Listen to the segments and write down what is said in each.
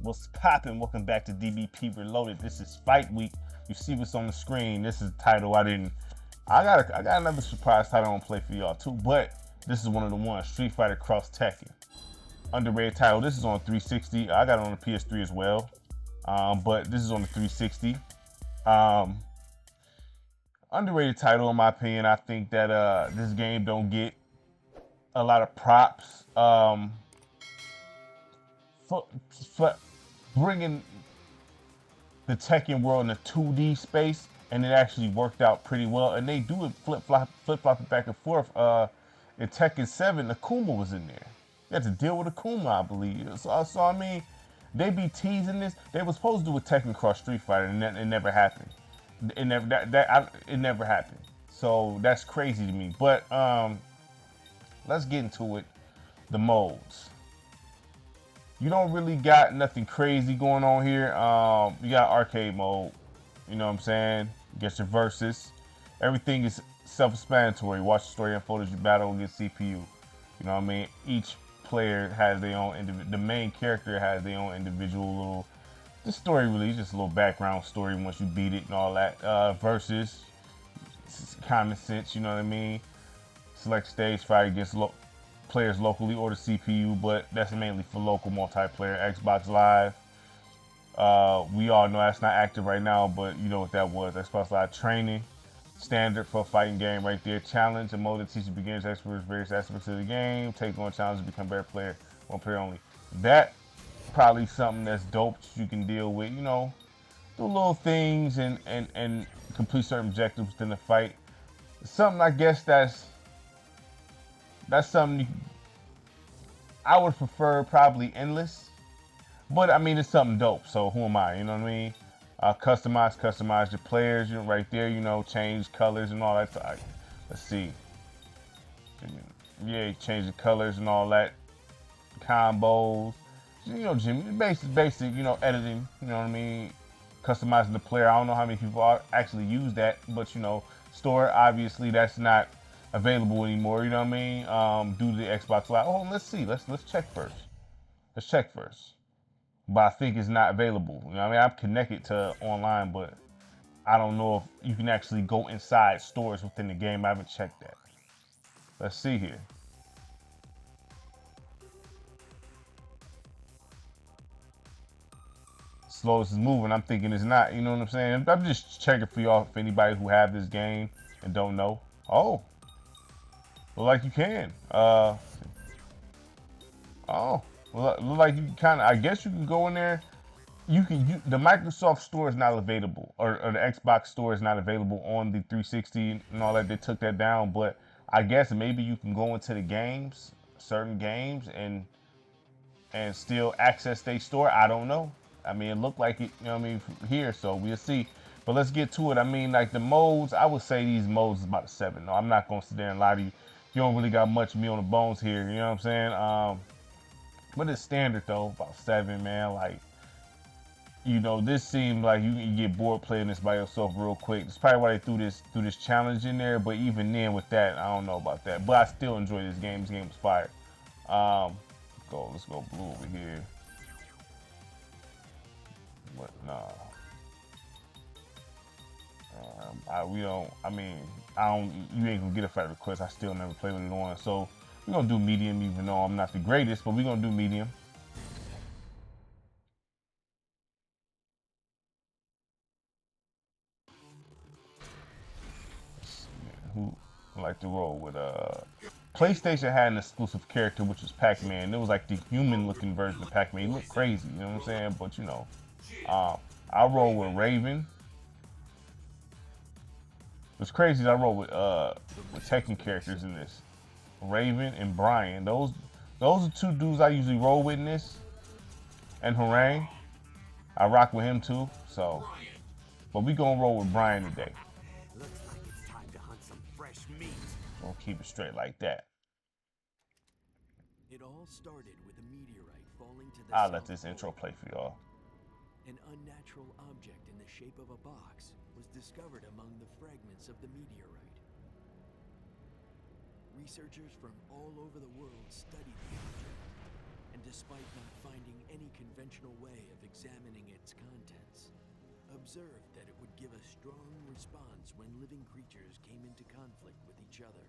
What's poppin'? Welcome back to DBP Reloaded. This is Fight Week. You see what's on the screen. This is the title. I got another surprise title on play for y'all too, but this is one of the ones. Street Fighter X Tekken. Underrated title. This is on 360. I got it on the PS3 as well, but this is on the 360. Underrated title in my opinion. I think that this game don't get a lot of props. For bringing the Tekken world in a 2D space, and it actually worked out pretty well. And they do it flip flop it back and forth. In Tekken 7, Akuma was in there. You had to deal with Akuma, I believe. So I mean, they be teasing this. They were supposed to do a Tekken cross Street Fighter, and it never happened. It never happened. So that's crazy to me. But let's get into it. The modes. You don't really got nothing crazy going on here. You got arcade mode. You know what I'm saying? You get your versus. Everything is self-explanatory. Watch the story unfold as you battle against CPU. You know what I mean? Each player has their own the main character has their own individual little. The story really is just a little background story once you beat it and all that. Versus, common sense. You know what I mean? Select stage, fight against players locally or the CPU, but that's mainly for local multiplayer. Xbox Live. We all know that's not active right now, but you know what that was. Xbox Live training. Standard for a fighting game right there. Challenge, a mode that teaches beginners, experts, various aspects of the game. Take on challenges, become better player. One player only. That probably something that's dope that you can deal with. You know, do little things and complete certain objectives within the fight. Something I guess that's something I would prefer probably endless, but I mean it's something dope. So who am I? You know what I mean? Customize your players. You know, right there. You know, change colors and all that. So let's see. Yeah, change the colors and all that. Combos. You know, Jimmy. Basic. You know, editing. You know what I mean? Customizing the player. I don't know how many people actually use that, but you know, store obviously that's not available anymore, you know what I mean? Due to the Xbox Live. Oh, let's see. Let's check first. Let's check first. But I think it's not available. You know what I mean? I'm connected to online, but I don't know if you can actually go inside stores within the game. I haven't checked that. Let's see here. Slow as it's moving, I'm thinking it's not. You know what I'm saying? I'm just checking for y'all, for anybody who have this game and don't know. Oh. Look like you can. Oh, look like you kind of. I guess you can go in there. The Microsoft Store is not available, or the Xbox Store is not available on the 360 and all that. They took that down, but I guess maybe you can go into the games, certain games, and still access their store. I don't know. I mean, it looked like it. You know what I mean here, so we'll see. But let's get to it. I mean, like the modes, I would say these modes is about a 7. No, I'm not gonna sit there and lie to you. You don't really got much meat on the bones here, you know what I'm saying? But it's standard though, about 7, man. Like, you know, this seems like you can get bored playing this by yourself real quick. That's probably why they threw this challenge in there. But even then, with that, I don't know about that. But I still enjoy this game. This game was fire. Let's go blue over here. But nah. You ain't gonna get a fight request. I still never played with it on. So we're gonna do medium, even though I'm not the greatest, but we're gonna do medium. Who I like to roll with PlayStation had an exclusive character which was Pac-Man. It was like the human looking version of Pac-Man. He looked crazy, you know what I'm saying? But you know, I roll with Raven. What's crazy is I roll with Tekken characters in this. Raven and Brian. Those are two dudes I usually roll with in this. And Harang. I rock with him too. So, but we gonna roll with Brian today. Looks like it's time to hunt some fresh meat. We'll keep it straight like that. It all started with a meteorite falling to the I'll let South this intro Pole. play for y'all. An unnatural object in the shape of a box was discovered among the fragments of the meteorite. Researchers from all over the world studied the object and despite not finding any conventional way of examining its contents, observed that it would give a strong response when living creatures came into conflict with each other.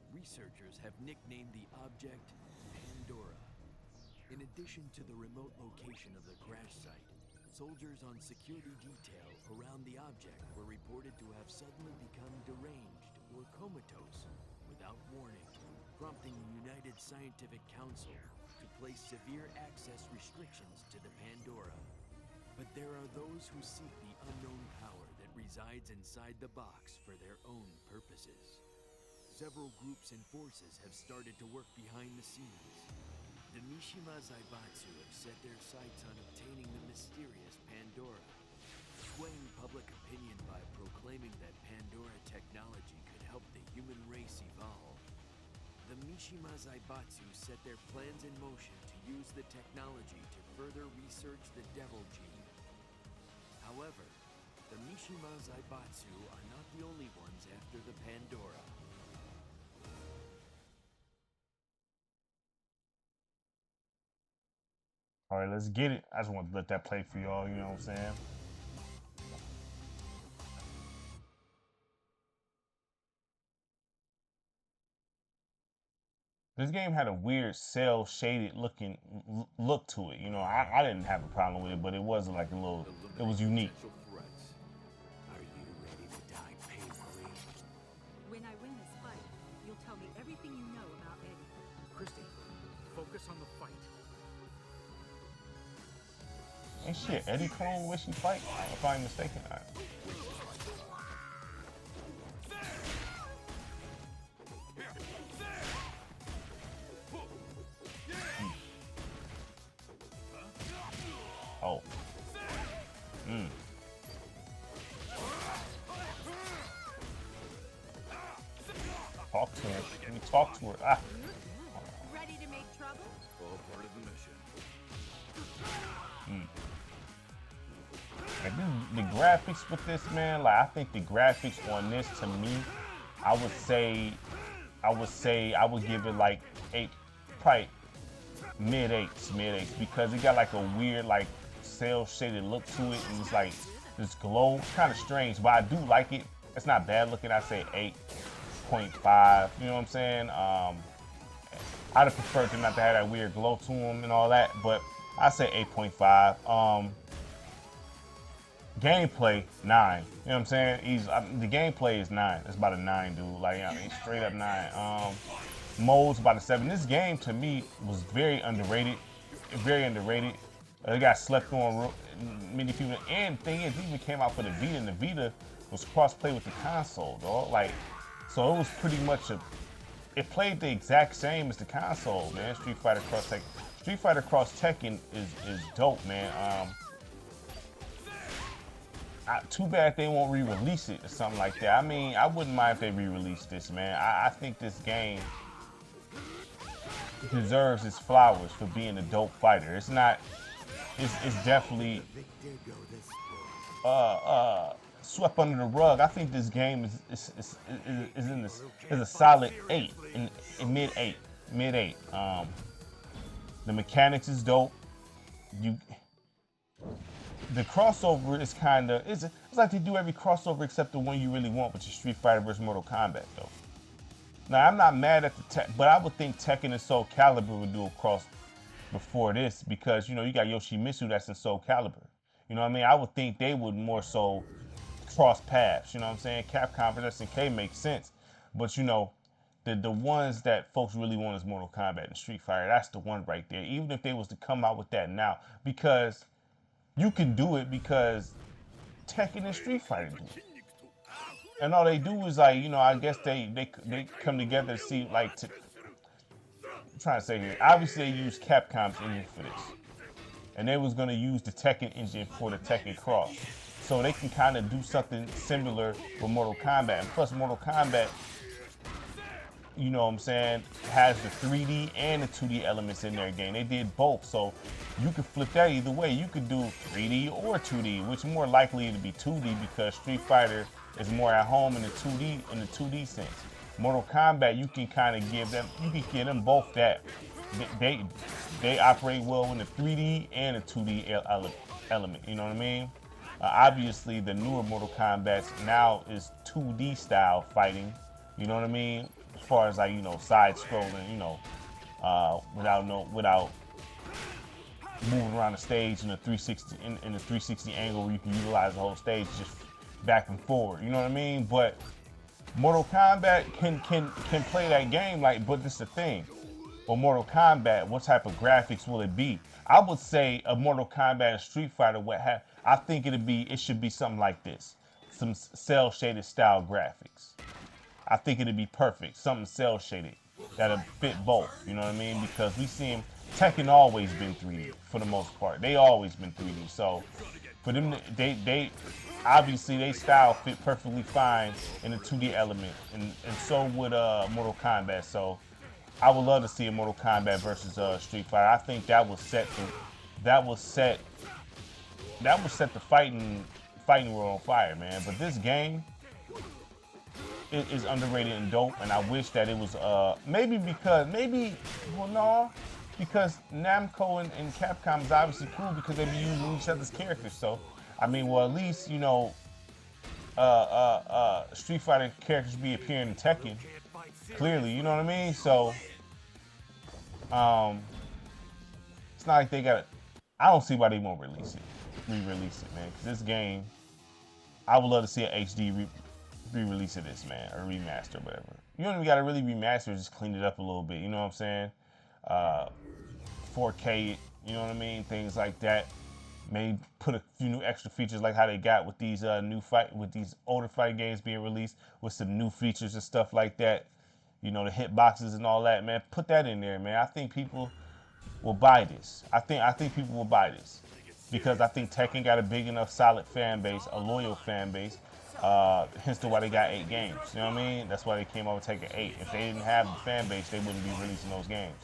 Researchers have nicknamed the object Pandora. In addition to the remote location of the crash site, soldiers on security detail around the object were reported to have suddenly become deranged or comatose without warning, prompting the United Scientific Council to place severe access restrictions to the Pandora. But there are those who seek the unknown power that resides inside the box for their own purposes. Several groups and forces have started to work behind the scenes. The Mishima Zaibatsu have set their sights on obtaining the mysterious Pandora, swaying public opinion by proclaiming that Pandora technology could help the human race evolve. The Mishima Zaibatsu set their plans in motion to use the technology to further research the Devil Gene. However, the Mishima Zaibatsu are not the only ones after the Pandora. All right, let's get it. I just want to let that play for y'all, you know what I'm saying? This game had a weird cell-shaded looking look to it. You know, I didn't have a problem with it, but it was like a little, it was unique. Are you ready to die painfully? When I win this fight, you'll tell me everything you know about Eddie. Christy, focus on the fight. Ain't shit, Eddie clone where she fight? If I'm mistaken. Right. Oh. Talk to her. Let me talk to her. Ah. Ready to make trouble? All part of the mission. Like the graphics with this, man, like I think the graphics on this, to me, I would give it like probably mid-eights, because it got like a weird like cell-shaded look to it, and it's like this glow. It's kind of strange, but I do like it. It's not bad looking. I say 8.5. You know what I'm saying? I'd have preferred them not to have that weird glow to them and all that, but I say 8.5. Gameplay 9. You know what I'm saying? The gameplay is 9. It's about a 9, dude. Like, I mean, straight up 9. Modes about a 7. This game to me was very underrated. Very underrated. It got slept on many people. And the thing is, it even came out for the Vita, and the Vita was cross-play with the console, dog. Like, so it was pretty much it played the exact same as the console, man. Street Fighter X Tekken. Street Fighter X Tekken is dope, man. Too bad they won't re-release it or something like that. I mean, I wouldn't mind if they re-released this, man. I think this game deserves its flowers for being a dope fighter. It's not. It's definitely swept under the rug. I think this game is a solid 8, in mid-8. The mechanics is dope. The crossover is it's like they do every crossover except the one you really want, which is Street Fighter vs. Mortal Kombat, though. Now, I'm not mad at but I would think Tekken and Soul Calibur would do a cross before this, because, you know, you got Yoshimitsu that's in Soul Calibur. You know what I mean? I would think they would more so cross paths, you know what I'm saying? Capcom vs. SNK makes sense. But, you know, the ones that folks really want is Mortal Kombat and Street Fighter. That's the one right there. Even if they was to come out with that now, because you can do it, because Tekken and Street Fighter do it. And all they do is, like, you know, I guess they come together to see, like, I'm trying to say here, obviously they used Capcom's engine for this. And they was going to use the Tekken engine for the Tekken Cross. So they can kind of do something similar with Mortal Kombat. And plus, Mortal Kombat, you know what I'm saying, has the 3D and the 2D elements in their game. They did both, so you could flip that either way. You could do 3D or 2D, which more likely to be 2D, because Street Fighter is more at home in the 2D sense. Mortal Kombat, you can kind of give them both that they operate well in the 3D and the 2D element. You know what I mean? Obviously, the newer Mortal Kombat now is 2D style fighting. You know what I mean? As far as like, you know, side scrolling, you know, without moving around the stage in a 360 in a 360 angle where you can utilize the whole stage just back and forward. You know what I mean? But Mortal Kombat can play that game like, but this is the thing. For Mortal Kombat, what type of graphics will it be? I would say a Mortal Kombat and Street Fighter I think it should be something like this. Some cell shaded style graphics. I think it'd be perfect. Something cell shaded that'll fit both. You know what I mean? Because we see him, Tekken always been 3D for the most part. They always been 3D. So for them, they obviously they style fit perfectly fine in the 2D element, and so would Mortal Kombat. So I would love to see a Mortal Kombat versus Street Fighter. I think that will set the fighting world on fire, man. But this game is underrated and dope, and I wish that it was because Namco and Capcom is obviously cool because they be using each other's characters. So I mean, well, at least, you know, Street Fighter characters be appearing in Tekken clearly, you know what I mean? So it's not like they got it. I don't see why they won't re-release it, man. Because this game, I would love to see an HD re-release of this, man, or remaster, or whatever. You don't even got to really remaster, just clean it up a little bit. You know what I'm saying? 4K, you know what I mean? Things like that. Maybe put a few new extra features like how they got with these these older fighting games being released with some new features and stuff like that. You know, the hitboxes and all that, man. Put that in there, man. I think people will buy this. I think people will buy this because I think Tekken got a big enough solid fan base, a loyal fan base. Hence to why they got 8 games. You know what I mean? That's why they came over with Tekken 8. If they didn't have the fan base, they wouldn't be releasing those games.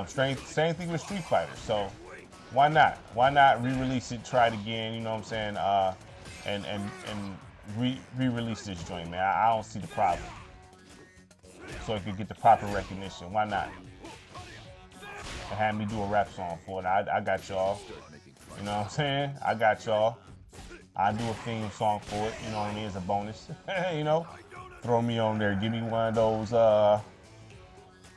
Same thing with Street Fighter. So why not? Why not re-release it? Try it again. You know what I'm saying? And re-release this joint, man. I don't see the problem. So it could get the proper recognition. Why not? And have me do a rap song for it. I got y'all. You know what I'm saying? I got y'all. I do a theme song for it. You know what I mean? As a bonus. You know, throw me on there. Give me one of those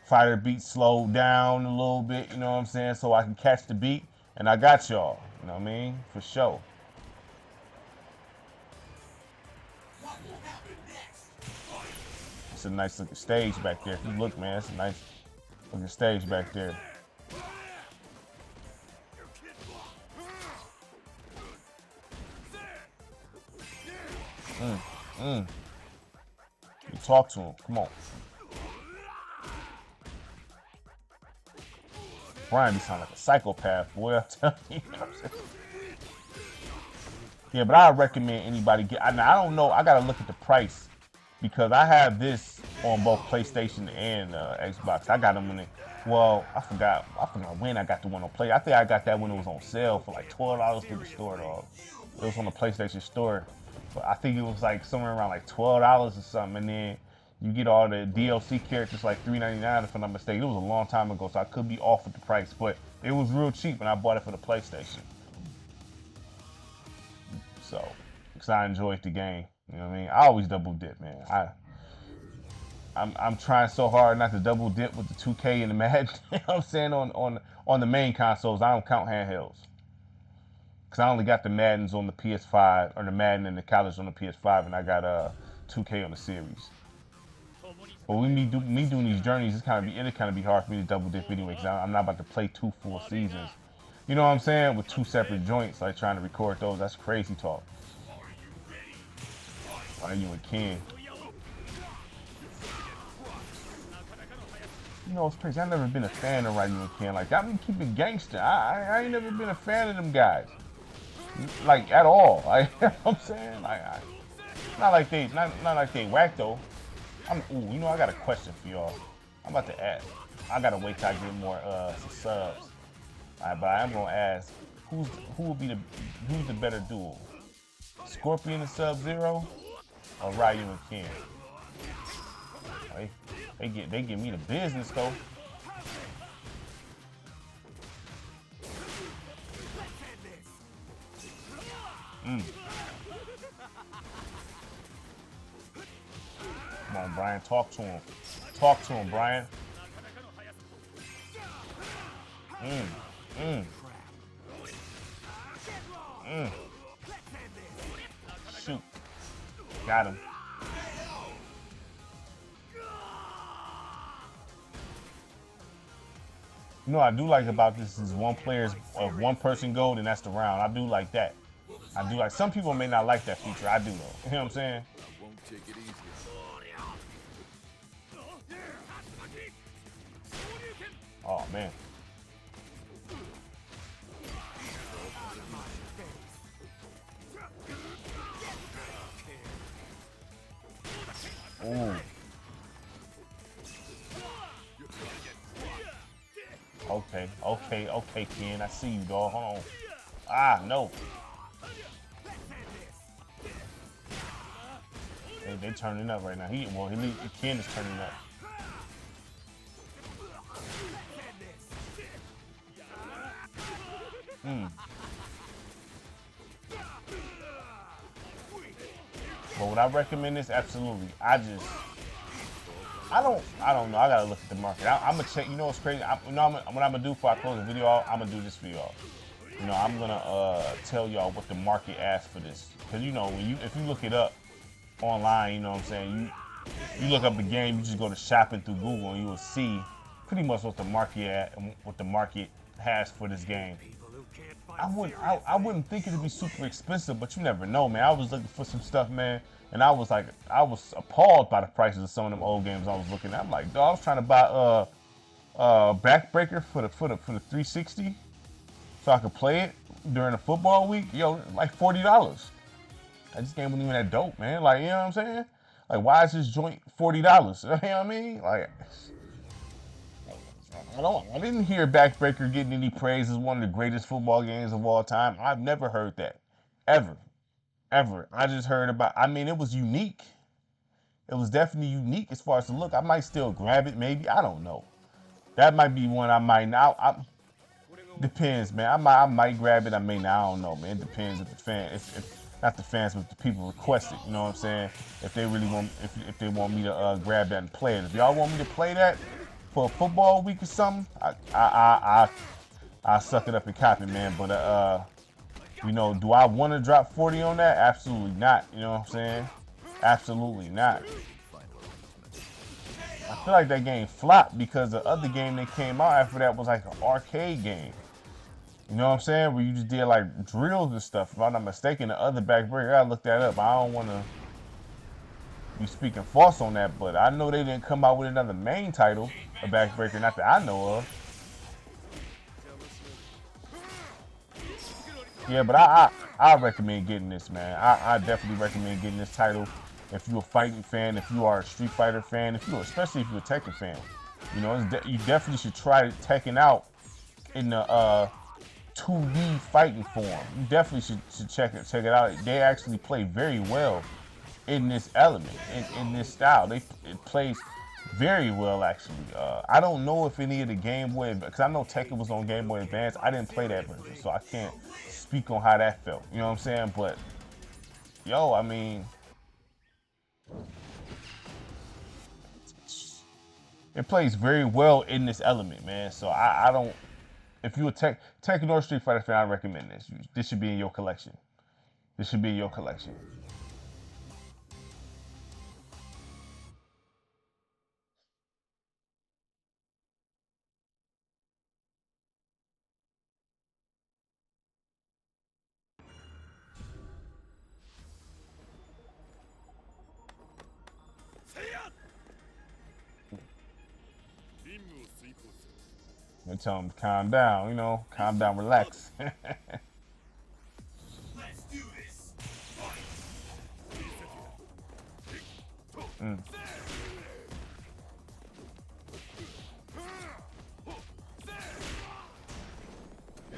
fighter beats slowed down a little bit. You know what I'm saying? So I can catch the beat. And I got y'all. You know what I mean? For sure. It's a nice looking stage back there. If you look, man, it's a nice looking stage back there. You talk to him. Come on. Brian, you sound like a psychopath, boy. I'm telling you. You know what I'm saying? Yeah, but I recommend anybody get. I don't know. I gotta look at the price because I have this on both PlayStation and Xbox. I got them when well, I forgot when I got the one on Play. I think I got that when it was on sale for like $12 through the store, dog. It was on the PlayStation store, but I think it was like somewhere around like $12 or something, and then you get all the DLC characters like $3.99 if I'm not mistaken. It was a long time ago, so I could be off with the price, but it was real cheap when I bought it for the PlayStation. So, because I enjoyed the game, you know what I mean? I always double dip, man. I'm trying so hard not to double dip with the 2K and the Madden. You know what I'm saying? On the main consoles, I don't count handhelds. Because I only got the Maddens on the PS5, or the Madden and the college on the PS5, and I got 2K on the series. But with me doing these journeys, it kind of be hard for me to double dip anyway, because I'm not about to play 2 full seasons. You know what I'm saying? With 2 separate joints, like trying to record those. That's crazy talk. Why you and Ken? You know, it's crazy. I've never been a fan of Ryu and Ken. Like, I mean, keep it gangster. I ain't never been a fan of them guys. Like, at all. Like, you know what I'm saying? Like, not like they whack, though. You know, I got a question for y'all. I'm about to ask. I gotta wait till I get more some subs. Alright, but I'm gonna ask, who's the better duo? Scorpion and Sub-Zero, or Ryu and Ken? They give me the business though. Come on, Brian. Talk to him. Talk to him, Brian. Shoot. Got him. You know what I do like about this is one person gold and that's the round. I do like that. I do like, some people may not like that feature. I do though. You know what I'm saying? I won't take it easy. Oh man. Ooh. Okay, Ken. I see you, dog. Hold on. Ah, no. They turning up right now. Ken is turning up. But would I recommend this? Absolutely. I don't know. I gotta look at the market. I'm gonna check. You know what's crazy? What I'm gonna do before I close the video off, I'm gonna do this for y'all. You know, I'm gonna tell y'all what the market asks for this. Cause you know, if you look it up online, you know what I'm saying. You look up the game. You just go to shopping through Google, and you will see pretty much what the market has for this game. I wouldn't think it'd be super expensive, but you never know, man. I was looking for some stuff, man, and I was appalled by the prices of some of them old games I was looking at. I'm like, dog, I was trying to buy Backbreaker for the 360 so I could play it during a football week. Yo, like $40. This game wasn't even that dope, man. Like, you know what I'm saying? Like, why is this joint $40? You know what I mean? Like, I didn't hear Backbreaker getting any praise as one of the greatest football games of all time. I've never heard that. Ever. I just heard about, I mean, it was unique. It was definitely unique as far as the look. I might still grab it, maybe. I don't know. That might be one I might not. Depends, man. I might grab it. I may not. I don't know, man. It depends if not the fans, but the people request it. You know what I'm saying? If they really want, if they want me to grab that and play it. If y'all want me to play that for a football week or something, I suck it up and copy, man. But you know, do I want to drop 40 on that? Absolutely not. You know what I'm saying? Absolutely not. I feel like that game flopped because the other game that came out after that was like an arcade game. You know what I'm saying? Where you just did like drills and stuff. If I'm not mistaken, the other Backbreaker, I looked that up. I don't want to be speaking false on that, but I know they didn't come out with another main title, a Backbreaker, not that I know of. Yeah, but I recommend getting this, man. I definitely recommend getting this title if you're a fighting fan, if you are a Street Fighter fan, especially if you're a Tekken fan. You know, you definitely should try Tekken out in the 2D fighting form. You definitely should check it out. They actually play very well in this element, in this style. It plays very well, actually. I don't know if any of the Game Boy, because I know Tekken was on Game Boy Advance. I didn't play that version, so I can't speak on how that felt. You know what I'm saying? But, yo, I mean, it plays very well in this element, man. So I don't, if you're a Tekken or Street Fighter fan, I recommend this. This should be in your collection. This should be in your collection. I tell them to calm down, you know, calm down, relax. Let's do this.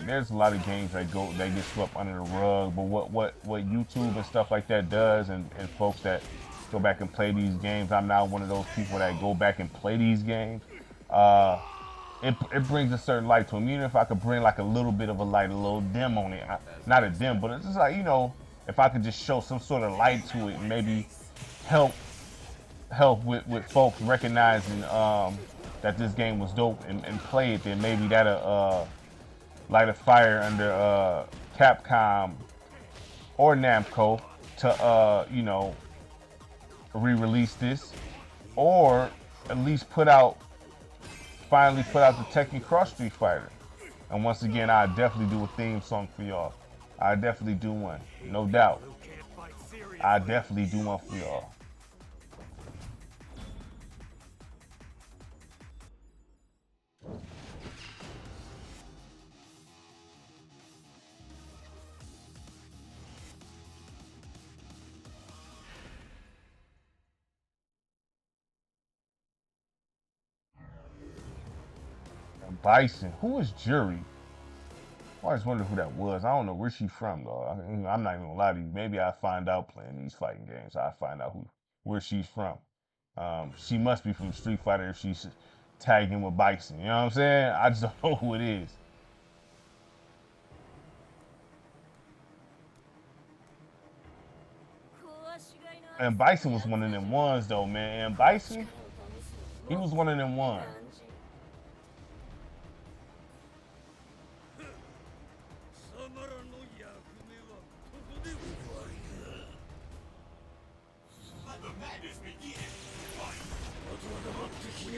There's a lot of games that get swept under the rug, but what YouTube and stuff like that does, and folks that go back and play these games, I'm now one of those people that go back and play these games. It brings a certain light to them. Even if I could bring like a little bit of a light, a little dim on it, not a dim, but it's just like, you know, if I could just show some sort of light to it and maybe help with folks recognizing that this game was dope and play it, then maybe that'll light a fire under Capcom or Namco to you know, re-release this, or at least finally put out the Tekken Cross Street Fighter. And once again, I definitely do a theme song for y'all. I definitely do one, no doubt. I definitely do one for y'all. Bison. Who is Jury? I always wondered who that was. I don't know where she's from though. I'm not even gonna lie to you. Maybe I find out playing these fighting games. I find out where she's from. She must be from Street Fighter if she's tagging with Bison. You know what I'm saying? I just don't know who it is. And Bison was one of them ones though, man. And Bison, he was one of them ones.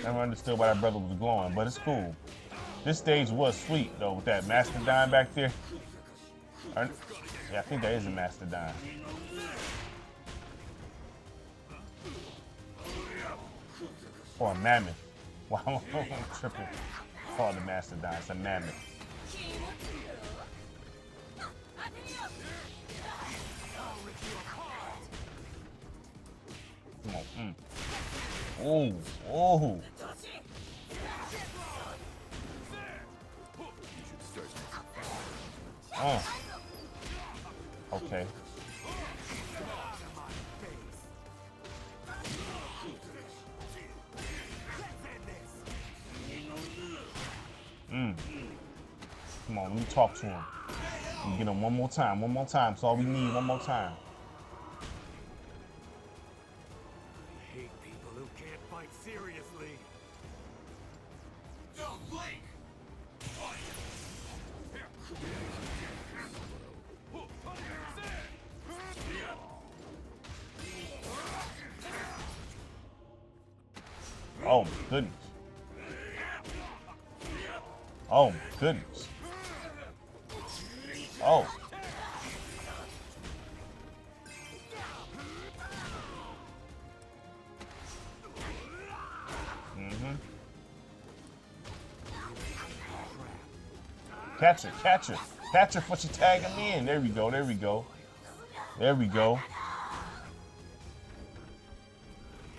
Never understood why that brother was glowing, but it's cool. This stage was sweet though, with that Mastodon back there. Yeah, I think that is a Mastodon. Or a mammoth. Wow, I'm tripping. Call it a Mastodon, it's a mammoth. Come on, Oh, oh. Okay. Come on, let me talk to him. Let me get him one more time. That's all we need, one more time. I hate people who can't fight seriously. Don't blink. Oh my goodness. Oh my goodness. Oh. Catch her, catch her. Catch her before she tag him in. There we go, there we go. There we go. I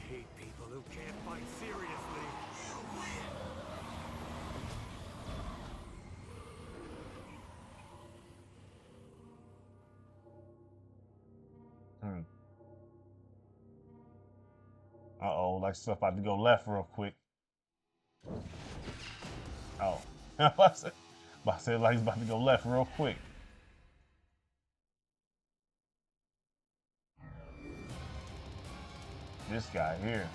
hate people who can't fight seriously. Uh-oh, like stuff about to go left real quick. Oh. I said like it's about to go left real quick. This guy here.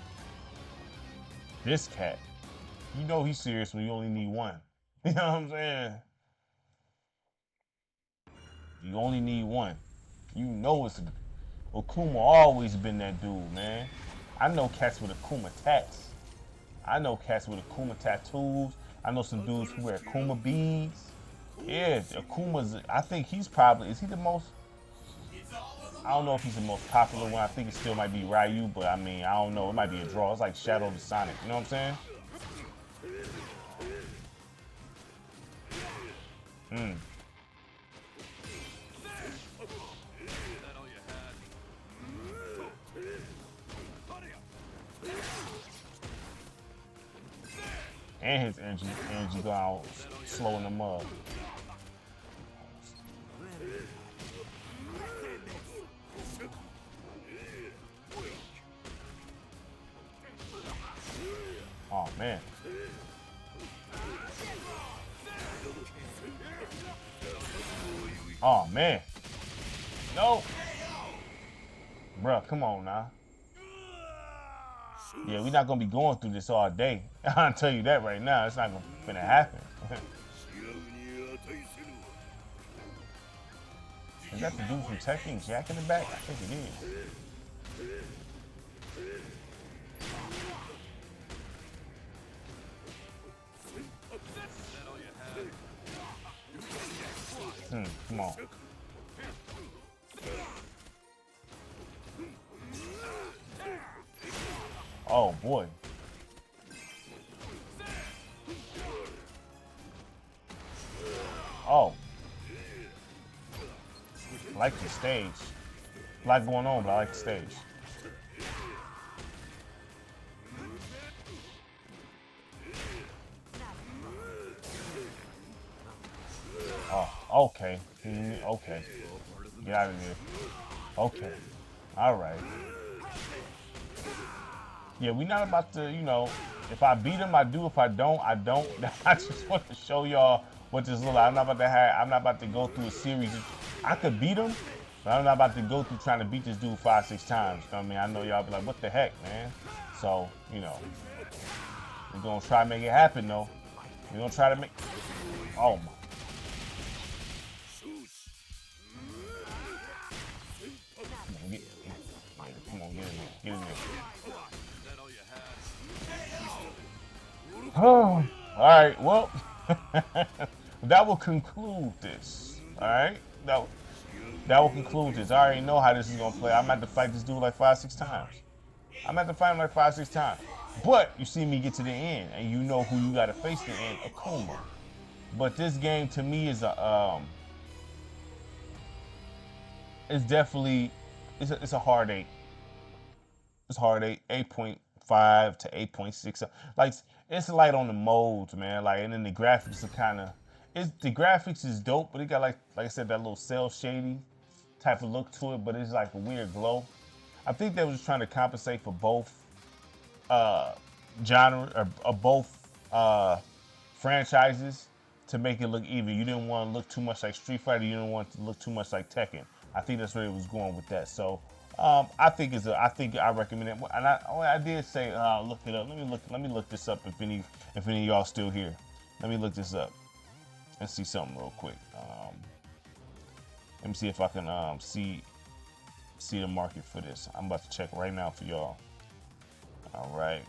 This cat. You know he's serious when you only need one. You know what I'm saying? You only need one. You know it's Akuma always been that dude, man. I know cats with Akuma tats. I know cats with Akuma tattoos. I know some dudes who wear Akuma beads. Yeah, Akuma's, I think he's probably, is he the most, I don't know if he's the most popular one. I think it still might be Ryu, but I mean, I don't know. It might be a draw. It's like Shadow of the Sonic. You know what I'm saying? And his energy gone slowing them up. Oh man. Oh man. No. Bruh, come on now. Yeah, we're not gonna be going through this all day. I'll tell you that right now. It's not gonna happen. Is that the dude from Tekken Jack in the back? I think it is. Come on. Oh boy. Oh. I like the stage. A lot going on, but I like the stage. Oh, okay. Okay. Get out of here. Okay. All right. Yeah, we're not about to, you know, if I beat him, I do. If I don't, I don't. I just want to show y'all what this looks like. I'm not about to go through a series. I could beat him, but I'm not about to go through trying to beat this dude 5-6 times. You know what I mean? I know y'all be like, what the heck, man? So, you know, we're going to try to make it happen, though. We're going to try to make... Oh, my. Come on, get in there. Get in there. Oh, all right. Well, that will conclude this. All right. That will conclude this. I already know how this is gonna play. I'm about to fight this dude like 5-6 times. I'm about to fight him like 5-6 times. But you see me get to the end, and you know who you gotta face the end, Akuma. But this game to me is it's definitely it's a hard 8. It's hard 8, 8.5 to 8.6. Like it's light on the modes, man. Like, and then the graphics are kind of, the graphics is dope, but it got like I said, that little cell shady type of look to it, but it's like a weird glow. I think they was trying to compensate for both genre or both franchises to make it look even. You didn't want to look too much like Street Fighter. You didn't want it to look too much like Tekken. I think that's where it was going with that. So I think I recommend it. And I did say look it up. Let me look this up if any of y'all still here. Let me look this up and see something real quick. Let me see if I can see the market for this. I'm about to check right now for y'all. All right.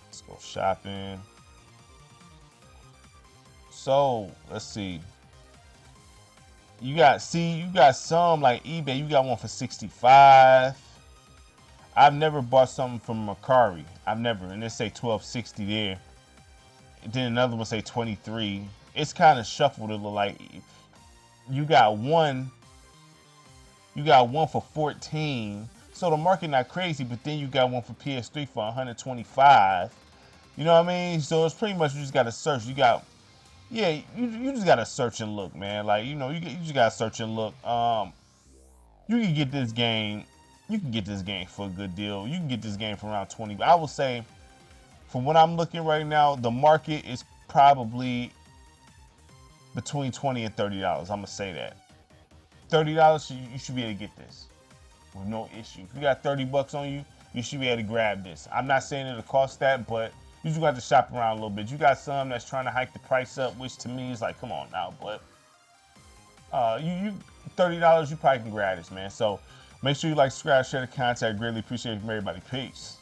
Let's go shopping. So let's see. You got some like eBay. You got one for 65. I've never bought something from Mercari. I've never, and they say 1260 there. Then another one say 23. It's kind of shuffled. It look like you got one for 14. So the market not crazy, but then you got one for PS3 for 125. You know what I mean? So it's pretty much you just got to search. You just got to search and look, man. Like, you know, you just got to search and look. You can get this game. You can get this game for a good deal. You can get this game for around 20. I would say, from what I'm looking right now, the market is probably between $20 and $30. I'm gonna say that. $30, you should be able to get this with no issue. If you got 30 bucks on you, you should be able to grab this. I'm not saying it'll cost that, but you just got to shop around a little bit. You got some that's trying to hike the price up, which to me is like, come on now. But you $30, you probably can grab this, man. So make sure you like, subscribe, share the content. I greatly appreciate it from everybody. Peace.